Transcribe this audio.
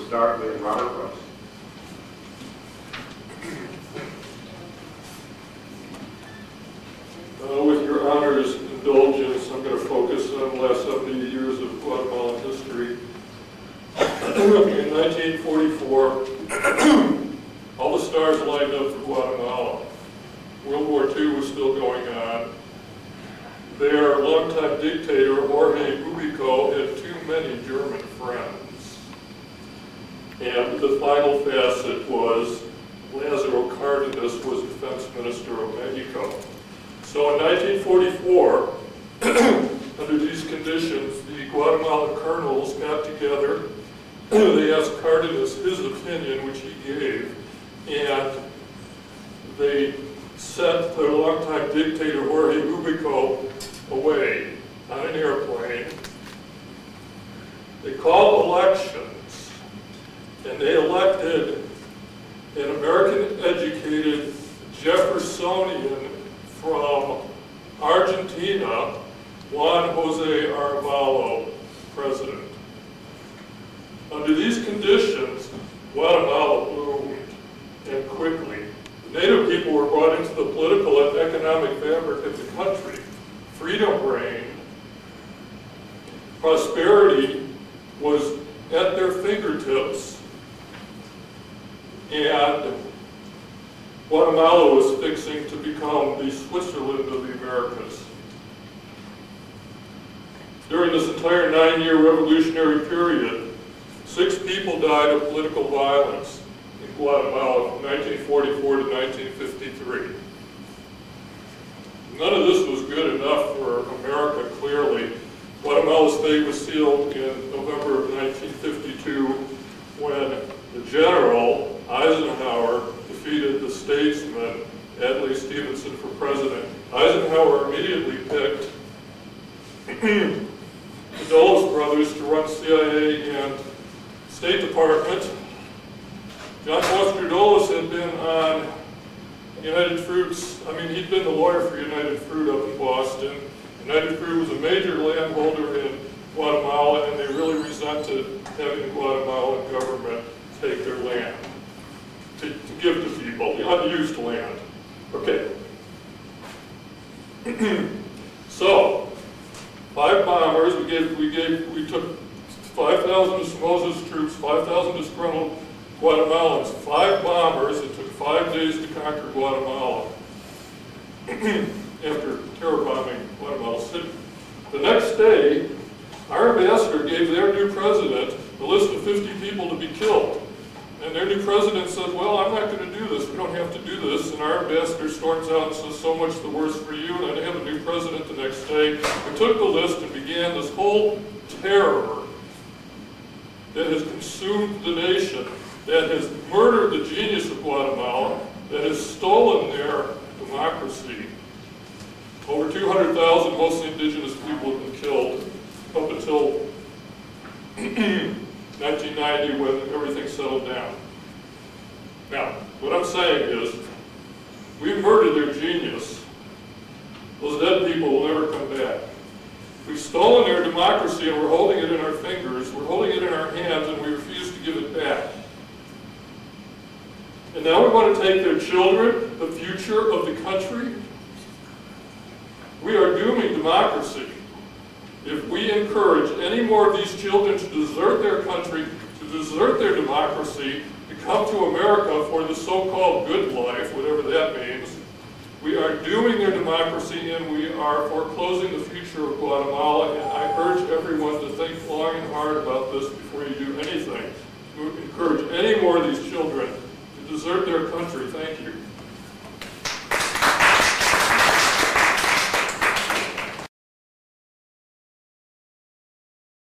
start with Robert Brooks. With your honor's indulgence, I'm going to focus on the last 70 years of Guatemalan history. In 1944, all the stars lined up for Guatemala. World War II was still going on. Their longtime dictator, Jorge Ubico, had too many German friends. And the final facet was Lázaro Cárdenas was defense minister of Mexico. So in 1944, under these conditions, the Guatemalan colonels got together. They asked Cárdenas his opinion, which he gave, and they sent their longtime dictator, Jorge Ubico, away on an airplane. They called elections, and they elected an American-educated Jeffersonian from Argentina, Juan Jose Arevalo, president. Under these conditions, Guatemala bloomed, and quickly. The native people were brought into the political and economic fabric of the country. Freedom reigned. Prosperity was at their fingertips. And Guatemala was fixing to become the Switzerland of the Americas. During this entire 9-year revolutionary period, 6 people died of political violence in Guatemala from 1944 to 1953. None of this was good enough for America, clearly. Guatemala's fate was sealed in November of 1952 when the general, Eisenhower, defeated the statesman, Adlai Stevenson, for president. Eisenhower immediately picked the Dulles brothers to run CIA and State Department. John Foster Dulles had been on United Fruit's, he'd been the lawyer for United Fruit up in Boston. United Fruit was a major landholder in Guatemala, and they really resented having the Guatemalan government take their land to give to people, the unused land. Okay. So, 5 bombers, we took 5,000 of Somoza's troops, 5,000 disgruntled Guatemalans, 5 bombers. It took 5 days to conquer Guatemala after terror bombing Guatemala City. The next day, our ambassador gave their new president a list of 50 people to be killed. And their new president said, well, I'm not going to do this. We don't have to do this. And our ambassador storms out and says, so much the worse for you. And then they have a new president the next day. We took the list and began this whole terror that has consumed the nation, that has murdered the genius of Guatemala, that has stolen their democracy. Over 200,000 mostly indigenous people have been killed up until 1990 when everything settled down. Now, what I'm saying is, we've murdered their genius. Those dead people will never come back. We've stolen their democracy and we're holding it in our fingers, we're holding it in our hands, and we refuse to give it back. And now we want to take their children, the future of the country. We are dooming democracy if we encourage any more of these children to desert their country, to desert their democracy, to come to America for the so-called good life, whatever that means. We are dooming their democracy and we are foreclosing the future of Guatemala, and I urge everyone to think long and hard about this before you do anything to encourage any more of these children to desert their country. Thank you.